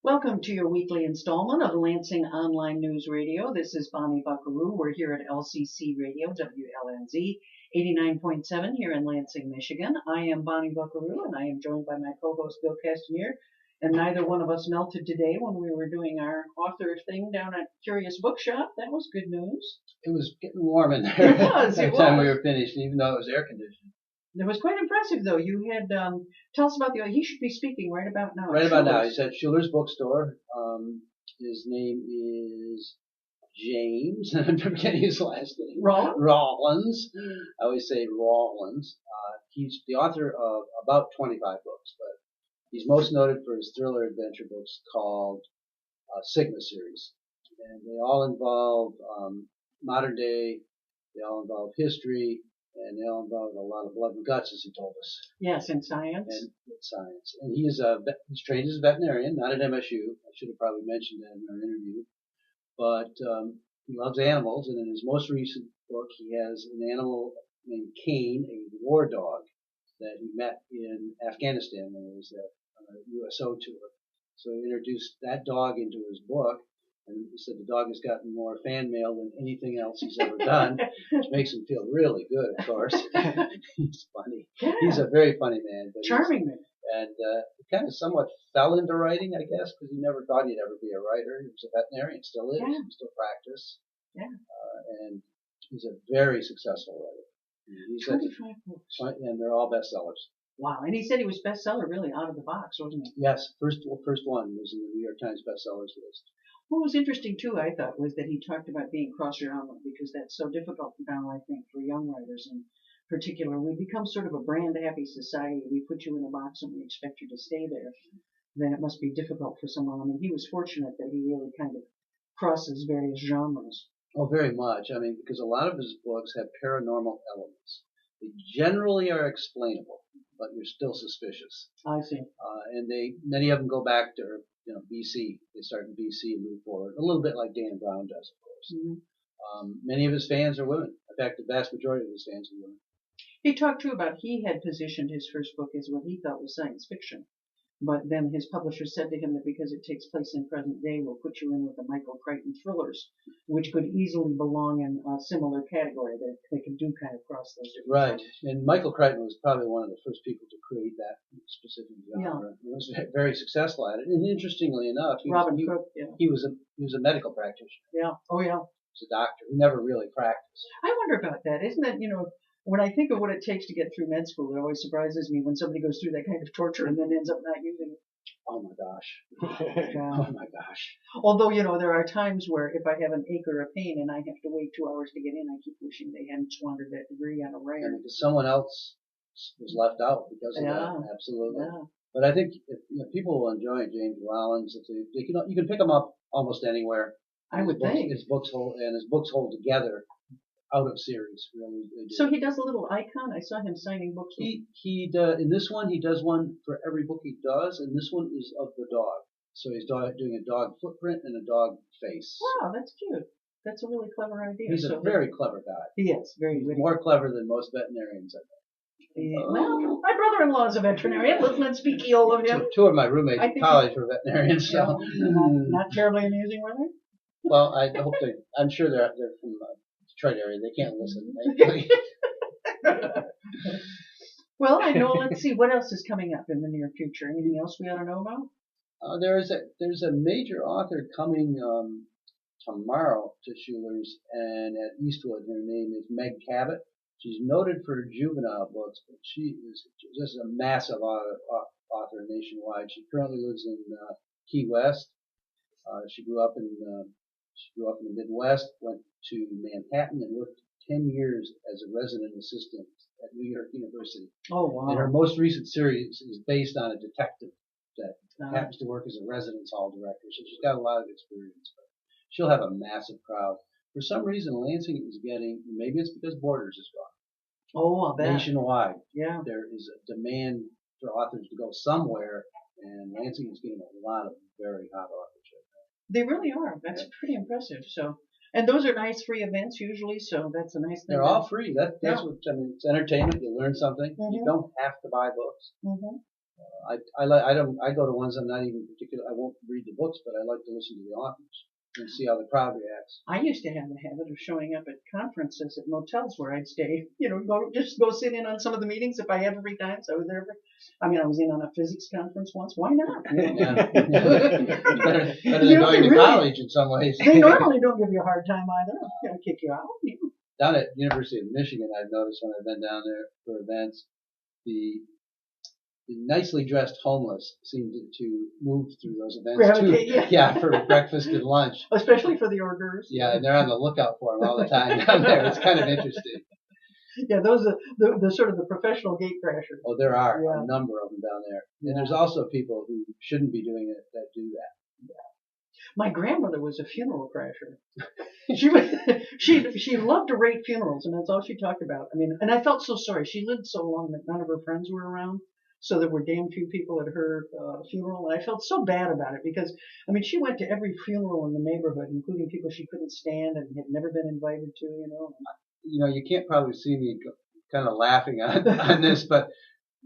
Welcome to your weekly installment of Lansing Online News Radio. This is Bonnie Buckaroo. We're here at LCC Radio, WLNZ 89.7 here in Lansing, Michigan. I am Bonnie Buckaroo, and I am joined by my co-host Bill Castanier. And neither one of us melted today when we were doing our author thing down at Curious Bookshop. That was good news. It was getting warm in there. It was. By the time we were finished, even though it was air conditioned. It was quite impressive, though. You had, tell us about he should be speaking right about now. Right about now. He's at Schiller's Bookstore. His name is James. I'm forgetting his last name. Rawlins. I always say Rawlins. He's the author of about 25 books, but he's most noted for his thriller adventure books called Sigma series. And they all involve modern day, they all involve history, and they all involve a lot of blood and guts, as he told us. Yes, in science. And science. And he's trained as a veterinarian, not at MSU. I should have probably mentioned that in our interview. But he loves animals, and in his most recent book, he has an animal named Kane, a war dog that he met in Afghanistan when he was on a USO tour. So he introduced that dog into his book. And he said the dog has gotten more fan mail than anything else he's ever done, which makes him feel really good, of course. He's funny. Yeah. He's a very funny man. But charming man. And he kind of somewhat fell into writing, I guess, because he never thought he'd ever be a writer. He was a veterinarian, still is, still practice. Yeah. And he's a very successful writer. 25 books. And they're all bestsellers. Wow. And he said he was bestseller really out of the box, wasn't he? Yes. First one was in the New York Times bestsellers list. What was interesting, too, I thought, was that he talked about being cross-genre, because that's so difficult now, I think, for young writers in particular. We become sort of a brand-happy society. We put you in a box and we expect you to stay there. Then it must be difficult for someone. I mean, he was fortunate that he really kind of crosses various genres. Oh, very much. I mean, because a lot of his books have paranormal elements. They generally are explainable, but you're still suspicious. I see. And many of them go back to BC. They start in BC and move forward, a little bit like Dan Brown does, of course. Mm-hmm. Many of his fans are women. In fact, the vast majority of his fans are women. He talked, too, about he had positioned his first book as what he thought was science fiction. But then his publisher said to him that because it takes place in present day, we'll put you in with the Michael Crichton thrillers, which could easily belong in a similar category. They could do kind of cross those different Right. genres. And Michael Crichton was probably one of the first people to create that specific genre. He was very successful at it. And interestingly enough, he was a medical practitioner. Yeah. Oh, yeah. He was a doctor who never really practiced. I wonder about that. Isn't that, when I think of what it takes to get through med school, it always surprises me when somebody goes through that kind of torture and then ends up not using it. Oh my gosh. Oh my gosh. Although, there are times where if I have an ache or a pain and I have to wait 2 hours to get in, I keep wishing they hadn't squandered that degree on a rare. And because someone else was left out because of that. Absolutely. Yeah. But I think if people will enjoy James Rollins, you can pick him up almost anywhere. I would think. His books hold together. Out of series, really. So he does a little icon. I saw him signing books. In this one, he does one for every book he does, and this one is of the dog. So he's doing a dog footprint and a dog face. Wow, that's cute. That's a really clever idea. He's a very clever guy. He is very witty. More clever than most veterinarians, I think. Well, my brother-in-law is a veterinarian. Let's not speak ill of him. Two of my roommates in college were veterinarians. So. Not terribly amusing, were they? Well, I'm sure they're from Detroit area. They can't listen. Well, I know. Let's see what else is coming up in the near future. Anything else we ought to know about? There's a major author coming tomorrow to Schiller's and at Eastwood. Her name is Meg Cabot. She's noted for her juvenile books, but she is just a massive author nationwide. She currently lives in Key West. She grew up in the Midwest, went to Manhattan and worked 10 years as a resident assistant at New York University. Oh, wow. And her most recent series is based on a detective that happens to work as a residence hall director. So she's got a lot of experience. But she'll have a massive crowd. For some reason, Lansing is getting, maybe it's because Borders is gone. Oh, I'll bet. Nationwide. Yeah. There is a demand for authors to go somewhere, and Lansing is getting a lot of very hot authors right now. They really are. That's pretty impressive. So, and those are nice free events usually, so that's a nice thing. They're all free. That's what, it's entertainment. You learn something. You don't have to buy books. I go to ones I'm not even particular. I won't read the books, but I like to listen to the authors and see how the crowd reacts. I used to have the habit of showing up at conferences at motels where I'd stay, just go sit in on some of the meetings if I had free time. So I was there. I was in on a physics conference once. Why not? Yeah. better than going to college in some ways. They normally don't give you a hard time either. They don't kick you out. Down at University of Michigan, I've noticed when I've been down there for events, the nicely dressed homeless seem to move through those events too. Yeah, for breakfast and lunch. Especially for the hors d'oeuvres. Yeah, and they're on the lookout for them all the time down there. It's kind of interesting. Yeah, those are the sort of the professional gate crashers. Oh, there are a number of them down there. And there's also people who shouldn't be doing it that do that. Yeah. My grandmother was a funeral crasher. She loved to rate funerals, and that's all she talked about. And I felt so sorry. She lived so long that none of her friends were around. So there were damn few people at her funeral, and I felt so bad about it because, she went to every funeral in the neighborhood, including people she couldn't stand and had never been invited to, You can't probably see me kind of laughing on this, but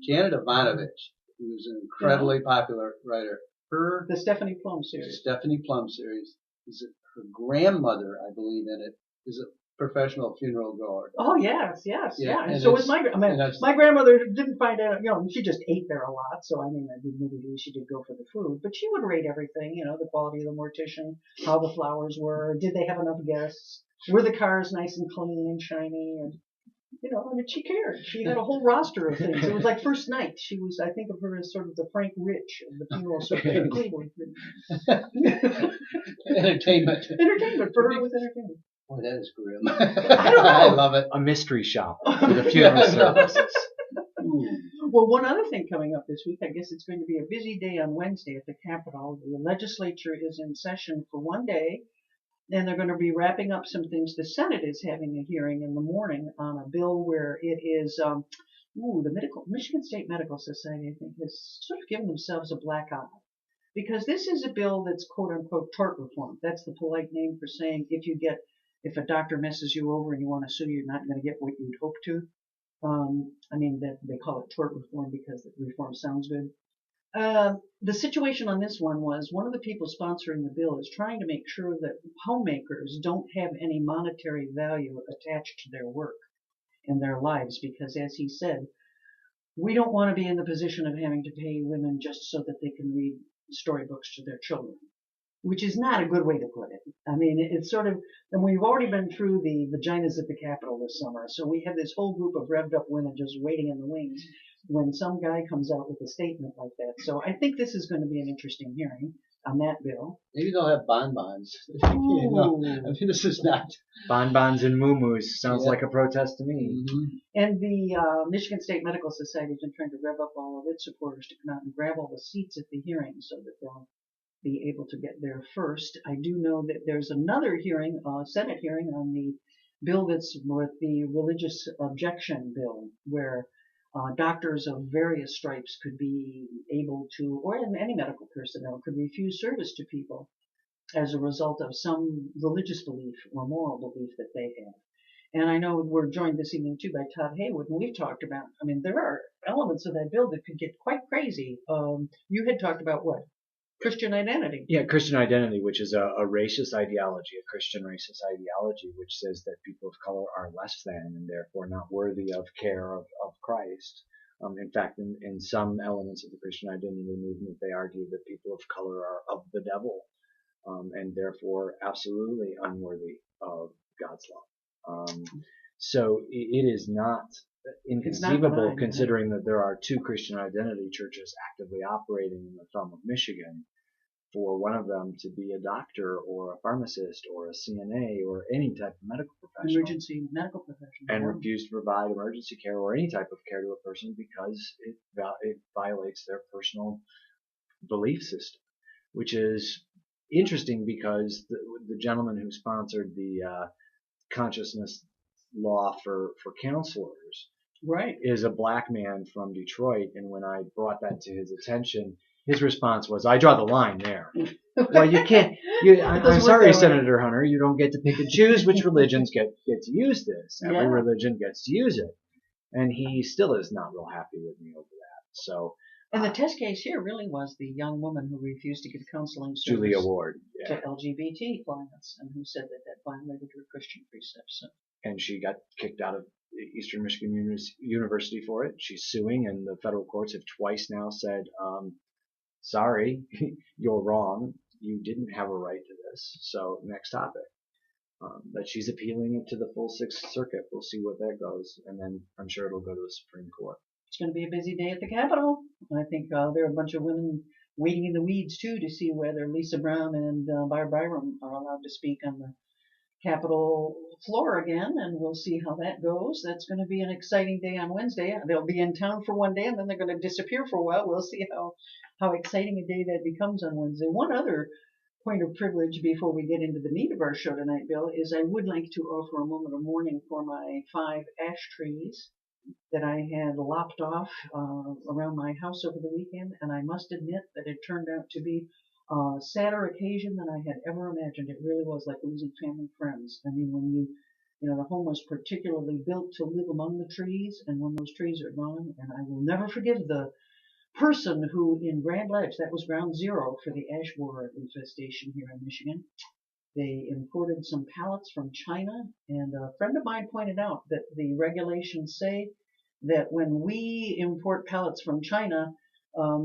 Janet Ivanovich, who's an incredibly popular writer, the Stephanie Plum series. Is her grandmother, I believe in it, is a professional funeral goer. Oh yes. And so was my my grandmother didn't find out, she just ate there a lot. So admittedly she did go for the food, but she would rate everything, the quality of the mortician, how the flowers were, did they have enough guests, were the cars nice and clean and shiny, and she cared. She had a whole roster of things. It was like first night. I think of her as sort of the Frank Rich of the funeral circuit in Cleveland. Entertainment. For her, it was entertainment. Boy, that is grim. I don't know. I love it. A mystery shop for the funeral services. Well, one other thing coming up this week, I guess it's going to be a busy day on Wednesday at the Capitol. The legislature is in session for one day, and they're going to be wrapping up some things. The Senate is having a hearing in the morning on a bill where it is, the Michigan State Medical Society, I think, has sort of given themselves a black eye. Because this is a bill that's quote-unquote tort reform. That's the polite name for saying if a doctor messes you over and you want to sue, you're not going to get what you'd hope to. They call it tort reform because reform sounds good. The situation on this one was one of the people sponsoring the bill is trying to make sure that homemakers don't have any monetary value attached to their work and their lives because, as he said, we don't want to be in the position of having to pay women just so that they can read storybooks to their children, which is not a good way to put it. It's sort of, and we've already been through the vaginas at the Capitol this summer, so we have this whole group of revved up women just waiting in the wings when some guy comes out with a statement like that. So I think this is going to be an interesting hearing on that bill. Maybe they'll have bonbons. This is not. Bonbons and moo-moos sounds like a protest to me. Mm-hmm. And the Michigan State Medical Society has been trying to rev up all of its supporters to come out and grab all the seats at the hearing so that they'll be able to get there first. I do know that there's another hearing, Senate hearing on the bill that's with the religious objection bill, where doctors of various stripes could be able to, or any medical personnel could refuse service to people as a result of some religious belief or moral belief that they have. And I know we're joined this evening too by Todd Haywood, and we've talked about, there are elements of that bill that could get quite crazy. You had talked about what? Christian identity. Yeah, Christian identity, which is a racist ideology, a Christian racist ideology, which says that people of color are less than and therefore not worthy of care of Christ. In fact, in some elements of the Christian identity movement, they argue that people of color are of the devil and therefore absolutely unworthy of God's love. So it is not inconceivable, considering that there are two Christian identity churches actively operating in the thumb of Michigan, for one of them to be a doctor or a pharmacist or a CNA or any type of medical professional, emergency medical professional, and refuse to provide emergency care or any type of care to a person because it violates their personal belief system, which is interesting because the gentleman who sponsored the consciousness law for counselors, right, is a black man from Detroit. And when I brought that to his attention, his response was, "I draw the line there." Well, you can't. I'm sorry, Senator Hunter, you don't get to pick and choose which religions get to use this. Every religion gets to use it, and he still is not real happy with me over that. So And the test case here really was the young woman who refused to give counseling Julia service Ward. to Yeah. LGBT clients, and who said that violated her Christian precepts. So. And she got kicked out of Eastern Michigan University for it. She's suing, and the federal courts have twice now said, sorry, you're wrong. You didn't have a right to this. So next topic. But she's appealing it to the full Sixth Circuit. We'll see what that goes. And then I'm sure it'll go to the Supreme Court. It's going to be a busy day at the Capitol. I think there are a bunch of women waiting in the weeds, too, to see whether Lisa Brown and Barb Byram are allowed to speak on the Capitol floor again, and we'll see how that goes. That's going to be an exciting day on Wednesday. They'll be in town for one day, and then they're going to disappear for a while. We'll see how exciting a day that becomes on Wednesday. One other point of privilege before we get into the meat of our show tonight, Bill, is I would like to offer a moment of mourning for my 5 ash trees that I had lopped off around my house over the weekend, and I must admit that it turned out to be a sadder occasion than I had ever imagined. It really was like losing family friends. I mean, when the home was particularly built to live among the trees, and when those trees are gone, and I will never forgive the person who in Grand Ledge, that was ground zero for the ash borer infestation here in Michigan. They imported some pallets from China, and a friend of mine pointed out that the regulations say that when we import pallets from China,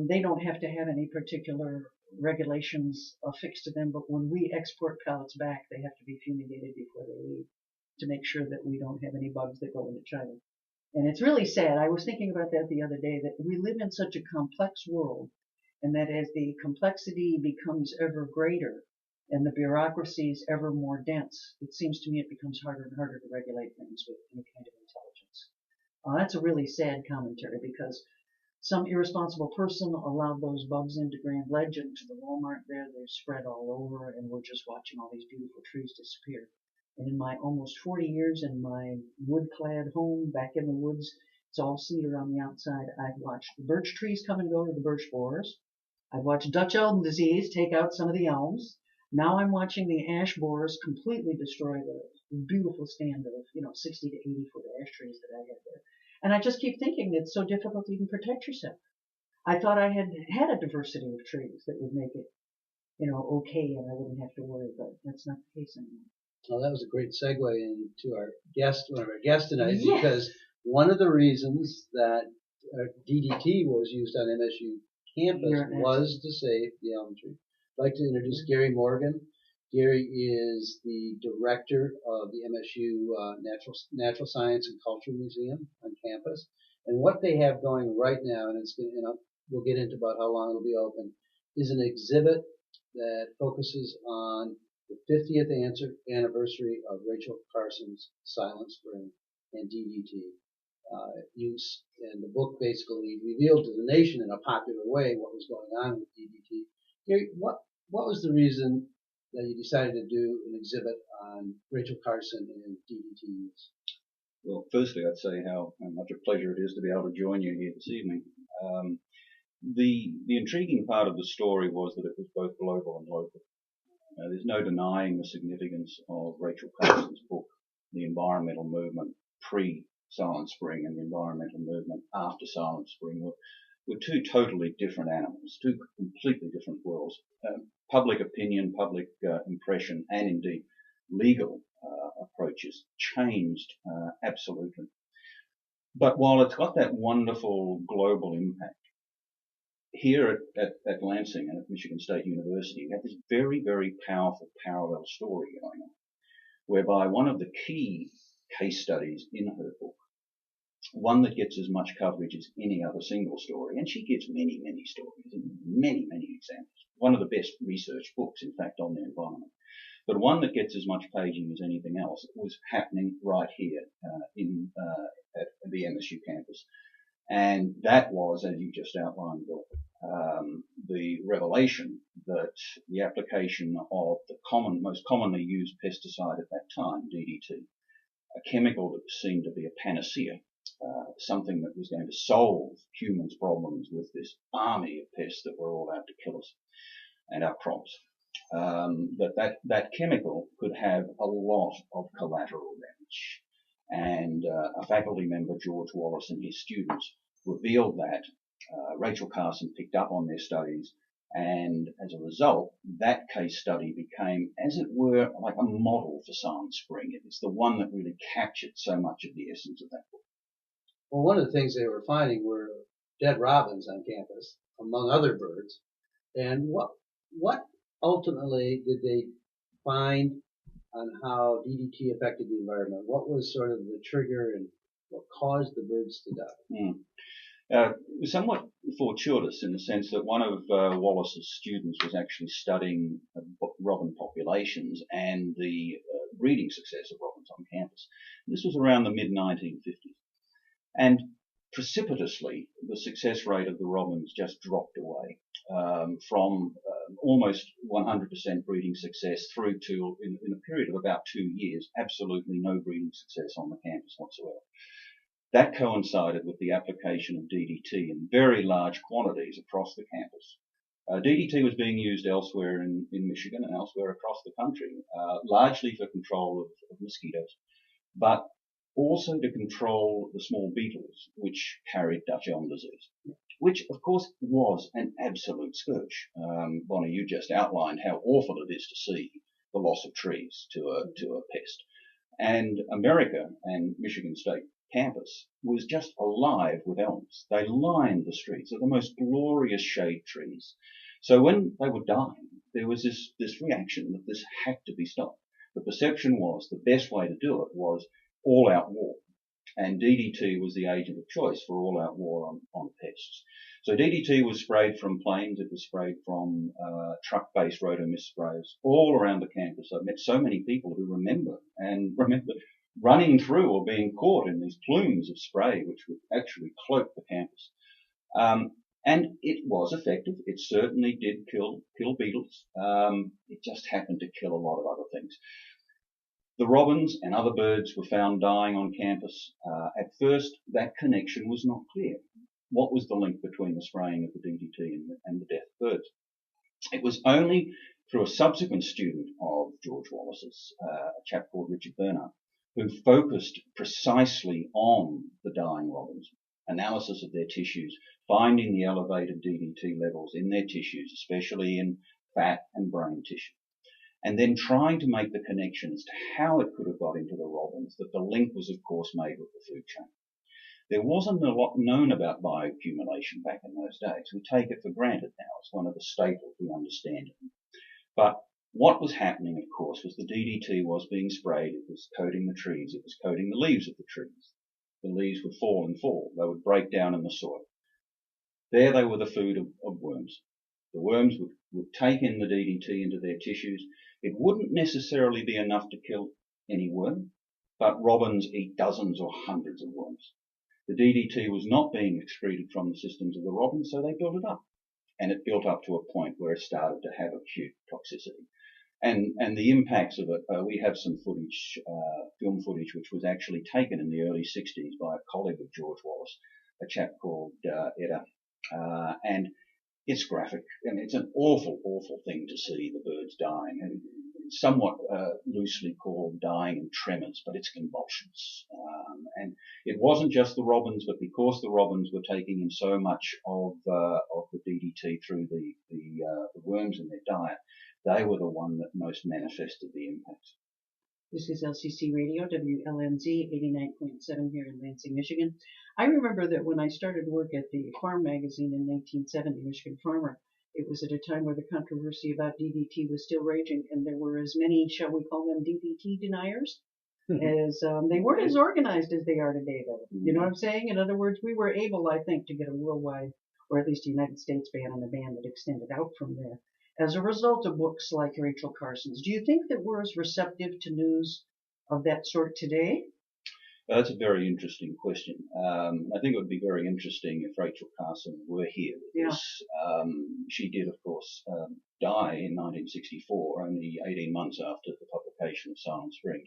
they don't have to have any particular regulations affixed to them, but when we export pallets back, they have to be fumigated before they leave to make sure that we don't have any bugs that go into China. And it's really sad. I was thinking about that the other day, that we live in such a complex world, and that as the complexity becomes ever greater and the bureaucracy is ever more dense, it seems to me it becomes harder and harder to regulate things with any kind of intelligence. That's a really sad commentary, because some irresponsible person allowed those bugs into Grand Ledge and to the Walmart there. They've spread all over, and we're just watching all these beautiful trees disappear. And in my almost 40 years in my wood-clad home back in the woods, it's all cedar on the outside, I've watched the birch trees come and go to the birch borers. I've watched Dutch elm disease take out some of the elms. Now I'm watching the ash borers completely destroy the beautiful stand of 60 to 80 foot ash trees that I had there. And I just keep thinking it's so difficult to even protect yourself. I thought I had a diversity of trees that would make it, okay, and I wouldn't have to worry, but that's not the case anymore. Well, that was a great segue into one of our guests tonight, Yes. because one of the reasons that DDT was used on MSU campus was to save the elm tree. I'd like to introduce Gary Morgan. Gary is the director of the MSU Natural Science and Culture Museum on campus. And what they have going right now, and we'll get into about how long it'll be open, is an exhibit that focuses on the 50th anniversary of Rachel Carson's Silent Spring and DDT use. And the book basically revealed to the nation in a popular way what was going on with DDT. Gary, what was the reason that you decided to do an exhibit on Rachel Carson and DDT use? Well, firstly, I'd say how much a pleasure it is to be able to join you here this evening. The intriguing part of the story was that it was both global and local. There's no denying the significance of Rachel Carson's book, The Environmental Movement pre-Silent Spring and the Environmental Movement after Silent Spring were two totally different animals, two completely different worlds. Public opinion, public impression, and indeed legal approaches changed absolutely. But while it's got that wonderful global impact, here at Lansing and at Michigan State University, you have this very, very powerful parallel story going on, whereby one of the key case studies in her book, one that gets as much coverage as any other single story, and she gives many, many stories and many, many examples. One of the best research books, in fact, on the environment. But one that gets as much paging as anything else was happening right here at the MSU campus. And that was, as you just outlined, Bill, the revelation that the application of the most commonly used pesticide at that time, DDT, a chemical that seemed to be a panacea, something that was going to solve humans' problems with this army of pests that were all out to kill us and our crops, that chemical could have a lot of collateral damage. And a faculty member, George Wallace, and his students revealed that Rachel Carson picked up on their studies, and as a result, that case study became, as it were, like a model for Silent Spring. It's the one that really captured so much of the essence of that book. Well, one of the things they were finding were dead robins on campus, among other birds. And what ultimately did they find on how DDT affected the environment? What was sort of the trigger and what caused the birds to die? Somewhat fortuitous in the sense that one of Wallace's students was actually studying robin populations and the breeding success of robins on campus. This was around the mid-1950s. And precipitously, the success rate of the robins just dropped away from almost 100% breeding success through to, in a period of about 2 years, absolutely no breeding success on the campus whatsoever. That coincided with the application of DDT in very large quantities across the campus. DDT was being used elsewhere in Michigan and elsewhere across the country, largely for control of mosquitoes, but also to control the small beetles which carried Dutch elm disease, which of course was an absolute scourge. Bonnie, you just outlined how awful it is to see the loss of trees to a pest. And America and Michigan State campus was just alive with elms. They lined the streets. They're the most glorious shade trees. So when they were dying, there was this reaction that this had to be stopped. The perception was the best way to do it was all-out war. And DDT was the agent of choice for all-out war on pests. So DDT was sprayed from planes. It was sprayed from truck-based rotomist sprays all around the campus. I've met so many people who remember running through or being caught in these plumes of spray which would actually cloak the campus. And it was effective. It certainly did kill beetles. It just happened to kill a lot of other things. The robins and other birds were found dying on campus. At first, that connection was not clear. What was the link between the spraying of the DDT and the death of birds? It was only through a subsequent student of George Wallace's, a chap called Richard Bernard, who focused precisely on the dying robins, analysis of their tissues, finding the elevated DDT levels in their tissues, especially in fat and brain tissue, and then trying to make the connection as to how it could have got into the robins, that the link was, of course, made with the food chain. There wasn't a lot known about bioaccumulation back in those days. We take it for granted now. It's one of the staples we understand it. But what was happening, of course, was the DDT was being sprayed. It was coating the trees. It was coating the leaves of the trees. The leaves would fall. They would break down in the soil. There they were the food of worms. The worms would take in the DDT into their tissues. It wouldn't necessarily be enough to kill any worm, but robins eat dozens or hundreds of worms. The DDT was not being excreted from the systems of the robins, so they built it up. And it built up to a point where it started to have acute toxicity. And the impacts of it, we have some footage, film footage, which was actually taken in the early 60s by a colleague of George Wallace, a chap called Edda. And it's graphic, and it's an awful, awful thing to see the birds dying. And it's somewhat loosely called dying in tremors, but it's convulsions. And it wasn't just the robins, but because the robins were taking in so much of the DDT through the worms in their diet, they were the one that most manifested the impact. This is LCC Radio, WLNZ 89.7 here in Lansing, Michigan. I remember that when I started work at the Farm magazine in 1970, Michigan Farmer, it was at a time where the controversy about DDT was still raging, and there were as many, shall we call them, DDT deniers, as they weren't as organized as they are today, though. You know what I'm saying? In other words, we were able, I think, to get a worldwide, or at least a United States ban, and a ban that extended out from there, as a result of books like Rachel Carson's. Do you think that we're as receptive to news of that sort today? That's a very interesting question. I think it would be very interesting if Rachel Carson were here with us. She did, of course, die in 1964, only 18 months after the publication of Silent Spring.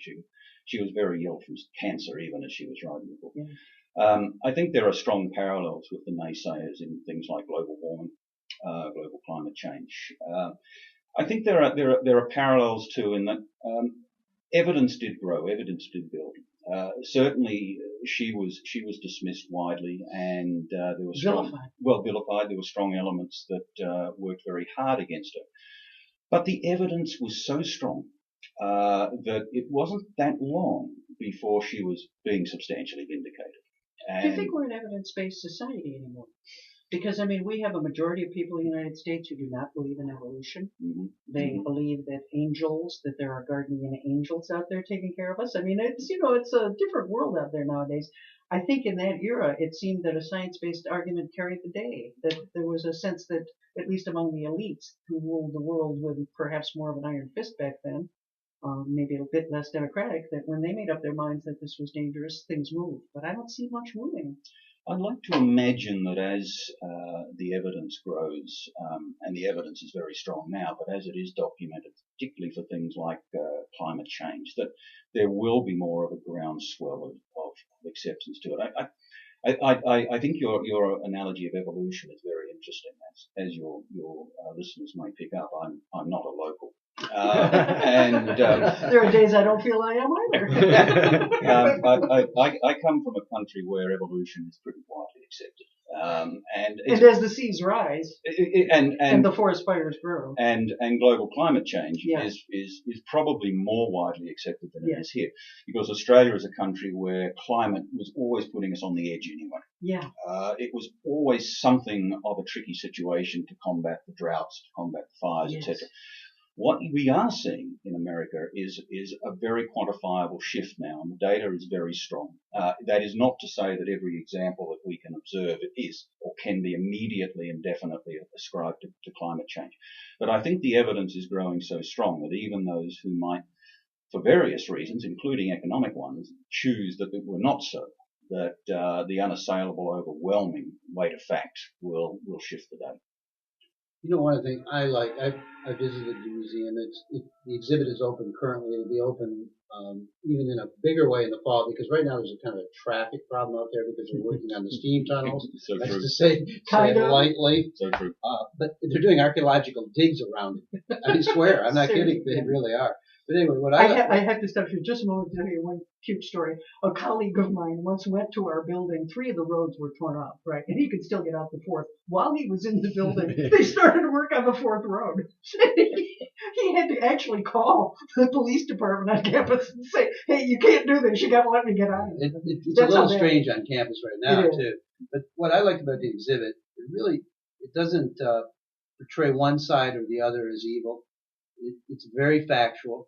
She was very ill from cancer even as she was writing the book. Yeah. I think there are strong parallels with the naysayers in things like global warming, global climate change. I think there are parallels too in that evidence did grow, evidence did build. Certainly, she was dismissed widely, and there were vilified. There were strong elements that worked very hard against her. But the evidence was so strong that it wasn't that long before she was being substantially vindicated. Do you think we're an evidence-based society anymore? Because, I mean, we have a majority of people in the United States who do not believe in evolution. Mm-hmm. They believe that that there are guardian angels out there taking care of us. I mean, it's a different world out there nowadays. I think in that era, it seemed that a science-based argument carried the day, that there was a sense that, at least among the elites who ruled the world with perhaps more of an iron fist back then, maybe a bit less democratic, that when they made up their minds that this was dangerous, things moved. But I don't see much moving. I'd like to imagine that as the evidence grows, and the evidence is very strong now, but as it is documented, particularly for things like climate change, that there will be more of a groundswell of acceptance to it. I think your analogy of evolution is very interesting. As your listeners may pick up, I'm not a local. There are days I don't feel I am either. I come from a country where evolution is pretty widely accepted, and as the seas rise, and the forest fires grow, and global climate change yeah. is probably more widely accepted than it is here, because Australia is a country where climate was always putting us on the edge anyway. Yeah, it was always something of a tricky situation to combat the droughts, to combat the fires, yes. etc. What we are seeing in America is a very quantifiable shift now, and the data is very strong. That is not to say that every example that we can observe is or can be immediately and definitely ascribed to climate change. But I think the evidence is growing so strong that even those who might, for various reasons, including economic ones, choose that it were not so, that the unassailable, overwhelming weight of fact will shift the data. You know, one of the things I like, I visited the museum. The exhibit is open currently. It'll be open even in a bigger way in the fall, because right now there's a kind of a traffic problem out there because they're working on the steam tunnels. So That's true. to say it lightly. So true. But they're doing archaeological digs around it. I swear, I'm not kidding. They really are. But anyway, I have to stop you just a moment to tell you one cute story. A colleague of mine once went to our building. 3 of the roads were torn up, right? And he could still get out the 4th. While he was in the building, they started to work on the 4th road. He had to actually call the police department on campus and say, hey, you can't do this. You got to let me get on. It's a little strange on campus right now, too. But what I like about the exhibit, it doesn't portray one side or the other as evil. It's very factual.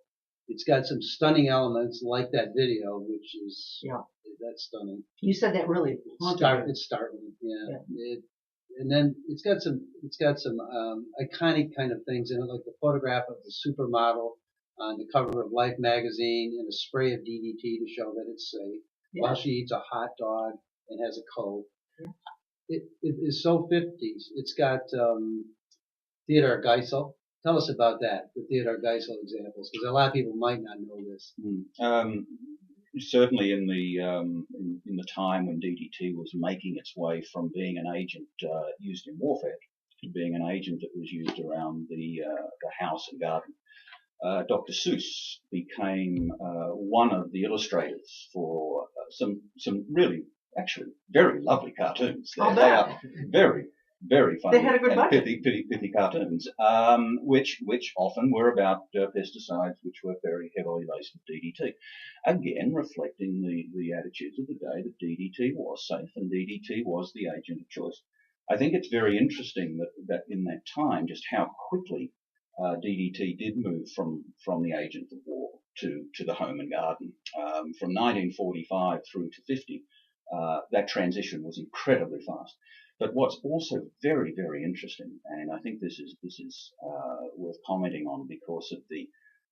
It's got some stunning elements like that video, which is that's stunning. You said that really. It's startling, yeah. And then it's got some iconic kind of things in it, like the photograph of the supermodel on the cover of Life magazine and a spray of DDT to show that it's safe while she eats a hot dog and has a cold. Yeah. It is so 50s. It's got Theodore Geisel. Tell us about that, the Theodore Geisel examples, because a lot of people might not know this. Certainly in the time when DDT was making its way from being an agent used in warfare to being an agent that was used around the house and garden, Dr. Seuss became one of the illustrators for some really, actually, very lovely cartoons. They are very, very funny. They had a good budget. Pithy cartoons, which often were about pesticides, which were very heavily laced with DDT. Again, reflecting the attitudes of the day that DDT was safe and DDT was the agent of choice. I think it's very interesting that in that time, just how quickly DDT did move from the agent of war to the home and garden. From 1945 through to 50, that transition was incredibly fast. But what's also very, very interesting, and I think this is worth commenting on because of the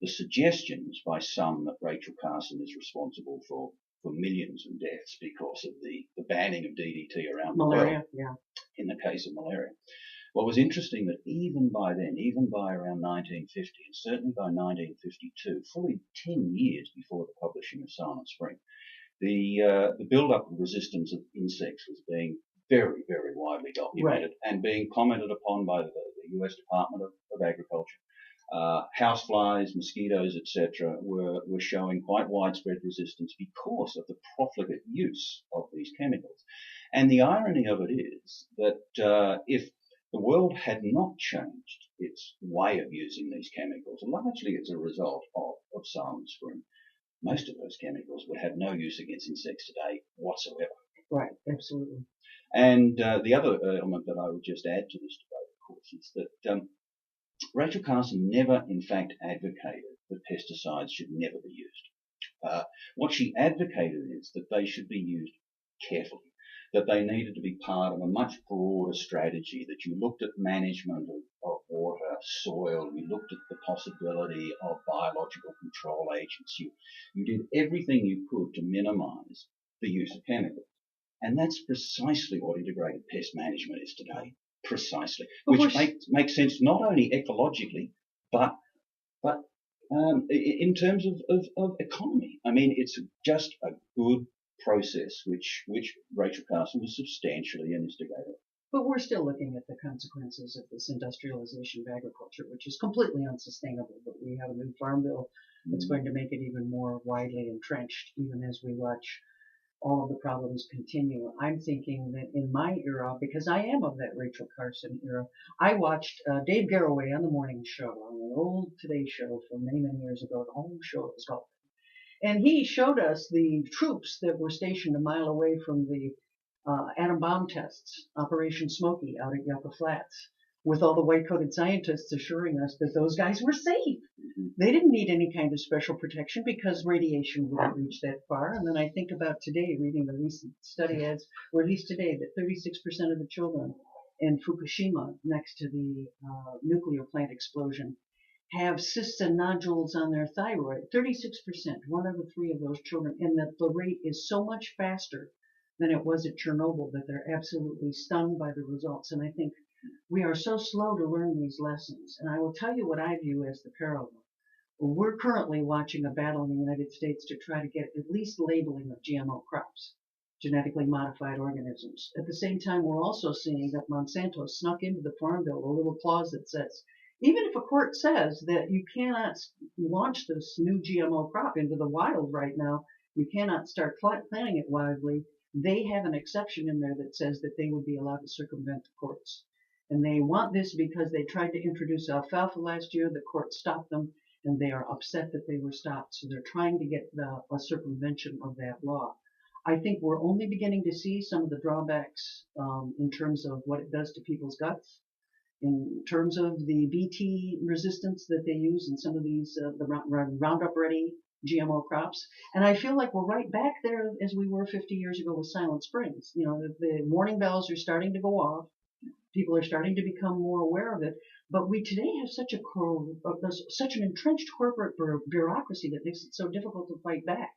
suggestions by some that Rachel Carson is responsible for millions of deaths because of the banning of DDT around malaria, the world, in the case of malaria. What was interesting that even by then, even by around 1950, and certainly by 1952, fully 10 years before the publishing of Silent Spring, the build-up of resistance of insects was being very, very widely documented and being commented upon by the U.S. Department of Agriculture. Houseflies, mosquitoes, etc., were showing quite widespread resistance because of the profligate use of these chemicals. And the irony of it is that if the world had not changed its way of using these chemicals, largely as a result of Silent Spring, most of those chemicals would have no use against insects today whatsoever. Right, absolutely. And the other element that I would just add to this debate, of course, is that Rachel Carson never, in fact, advocated that pesticides should never be used. What she advocated is that they should be used carefully, that they needed to be part of a much broader strategy, that you looked at management of water, soil, you looked at the possibility of biological control agents, you did everything you could to minimize the use of chemicals. And that's precisely what integrated pest management is today. Precisely. Which makes sense not only ecologically, but in terms of economy. I mean, it's just a good process which Rachel Carson was substantially an instigator. But we're still looking at the consequences of this industrialization of agriculture, which is completely unsustainable. But we have a new farm bill that's going to make it even more widely entrenched, even as we watch all of the problems continue. I'm thinking that in my era, because I am of that Rachel Carson era, I watched Dave Garroway on the morning show, on an old Today show from many, many years ago, an old show it was called. And he showed us the troops that were stationed a mile away from the atom bomb tests, Operation Smoky out at Yucca Flats, with all the white-coated scientists assuring us that those guys were safe. They didn't need any kind of special protection because radiation wouldn't reach that far. And then I think about today, reading a recent study as released today, that 36% of the children in Fukushima, next to the nuclear plant explosion, have cysts and nodules on their thyroid. 36%, 1 out of 3 of those children, and that the rate is so much faster than it was at Chernobyl that they're absolutely stunned by the results. And I think we are so slow to learn these lessons. And I will tell you what I view as the parallel. We're currently watching a battle in the United States to try to get at least labeling of GMO crops, genetically modified organisms. At the same time, we're also seeing that Monsanto snuck into the Farm Bill a little clause that says, even if a court says that you cannot launch this new GMO crop into the wild right now, you cannot start planting it widely, they have an exception in there that says that they would be allowed to circumvent the courts. And they want this because they tried to introduce alfalfa last year. The court stopped them, and they are upset that they were stopped. So they're trying to get a circumvention of that law. I think we're only beginning to see some of the drawbacks in terms of what it does to people's guts, in terms of the BT resistance that they use in some of these the Roundup Ready GMO crops. And I feel like we're right back there as we were 50 years ago with Silent Springs. You know, the warning bells are starting to go off. People are starting to become more aware of it. But we today have such an entrenched corporate bureaucracy that makes it so difficult to fight back.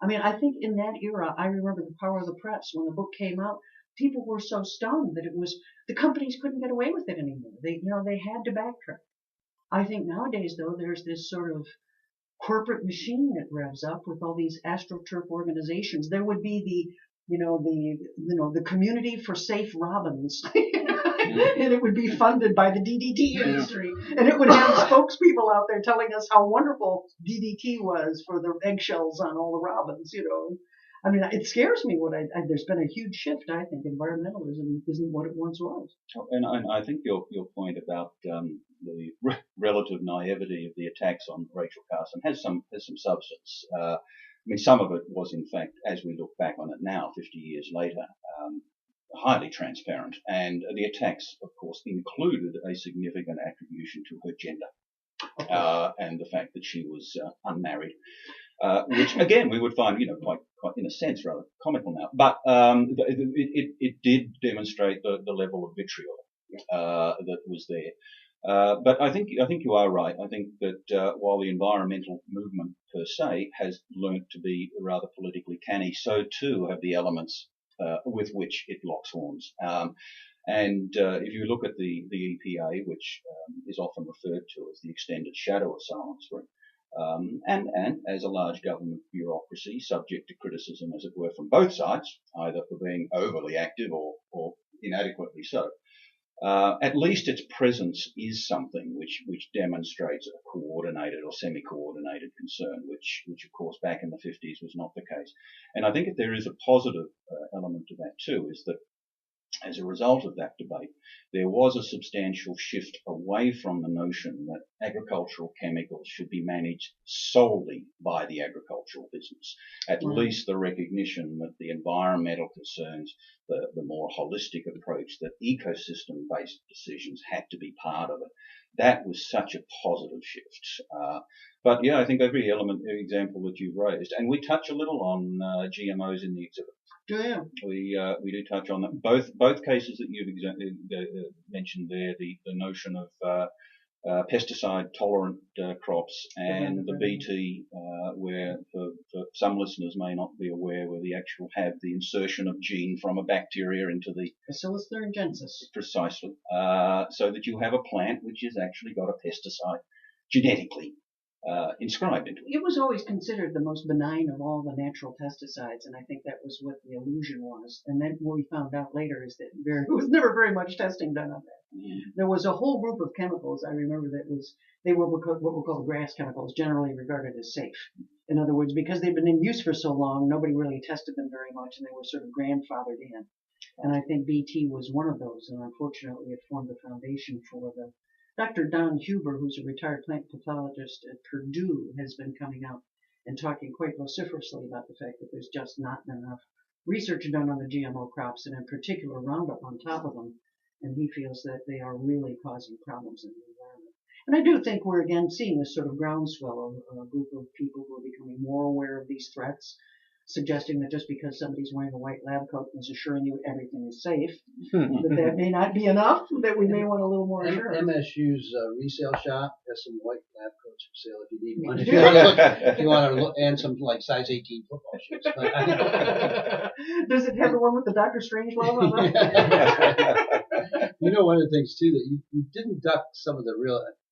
I mean, I think in that era, I remember The Power of the Press. When the book came out, people were so stunned that it was, the companies couldn't get away with it anymore. They had to backtrack. I think nowadays, though, there's this sort of corporate machine that revs up with all these astroturf organizations. There would be the community for safe robins. And it would be funded by the DDT industry. And it would have spokespeople out there telling us how wonderful DDT was for the eggshells on all the robins, you know. I mean, it scares me there's been a huge shift, I think. Environmentalism isn't what it once was. And I think your point about the relative naivety of the attacks on Rachel Carson has some substance. I mean, some of it was, in fact, as we look back on it now, 50 years later, highly transparent. And the attacks, of course, included a significant attribution to her gender and the fact that she was unmarried, which, again, we would find, quite in a sense, rather comical now. But it did demonstrate the level of vitriol that was there. But I think you are right. I think that while the environmental movement per se has learnt to be rather politically canny, so too have the elements with which it locks horns. And if you look at the EPA, which is often referred to as the extended shadow of Silent Spring, and as a large government bureaucracy subject to criticism, as it were, from both sides, either for being overly active or inadequately so, at least its presence is something which demonstrates a coordinated or semi-coordinated concern, which of course back in the 50s was not the case. And I think that there is a positive element to that too, is that as a result of that debate, there was a substantial shift away from the notion that agricultural chemicals should be managed solely by the agricultural business. At least the recognition that the environmental concerns, the more holistic approach, that ecosystem-based decisions had to be part of it. That was such a positive shift. But yeah, I think every example that you've raised, and we touch a little on GMOs in the exhibit. We do touch on that. Both cases that you've mentioned there, the notion of pesticide tolerant crops and the BT, where for some listeners may not be aware, where the actual have the insertion of gene from a bacteria into the Bacillus thuringiensis. Precisely. So that you have a plant which has actually got a pesticide genetically inscribed into it. It was always considered the most benign of all the natural pesticides, and I think that was what the illusion was. And then what we found out later is that there was never very much testing done on that. There was a whole group of chemicals, I remember, they were what were called grass chemicals, generally regarded as safe. In other words, because they'd been in use for so long, nobody really tested them very much, and they were sort of grandfathered in. And I think BT was one of those, and unfortunately it formed the foundation for the Dr. Don Huber, who's a retired plant pathologist at Purdue, has been coming out and talking quite vociferously about the fact that there's just not enough research done on the GMO crops, and in particular Roundup on top of them, and he feels that they are really causing problems in the environment. And I do think we're again seeing this sort of groundswell of a group of people who are becoming more aware of these threats, suggesting that just because somebody's wearing a white lab coat and is assuring you everything is safe, that may not be enough, that we may want a little more assurance. MSU's resale shop has some white lab coats for sale if you need one. If you want to look, and some like size 18 football shoes. Does it have the one with the Dr. Strange logo on it? You know, one of the things too that you didn't duck some of the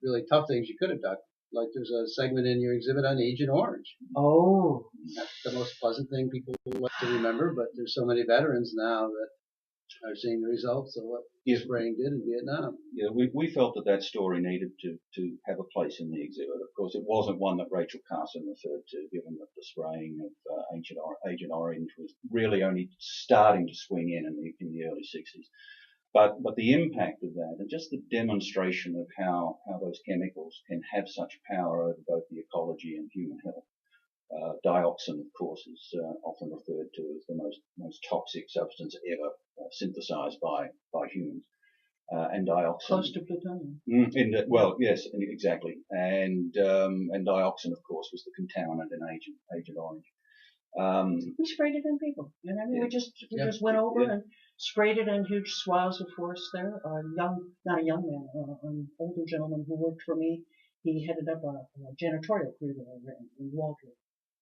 really tough things you could have ducked. Like there's a segment in your exhibit on Agent Orange. Oh. That's the most pleasant thing people like to remember, but there's so many veterans now that are seeing the results of what spraying did in Vietnam. Yeah, we felt that story needed to have a place in the exhibit. Of course, it wasn't one that Rachel Carson referred to, given that the spraying of Agent Orange was really only starting to swing in the early 60s. But the impact of that, and just the demonstration of how those chemicals can have such power over both the ecology and human health. Dioxin, of course, is often referred to as the most toxic substance ever synthesized by humans. And dioxin. Close to plutonium. Well, yes, exactly. And dioxin, of course, was the contaminant in Agent Orange. We sprayed it in people. And I mean, we just went over and sprayed it in huge swaths of forest there. Not a young man, an older gentleman who worked for me. He headed up a janitorial crew there in Walter.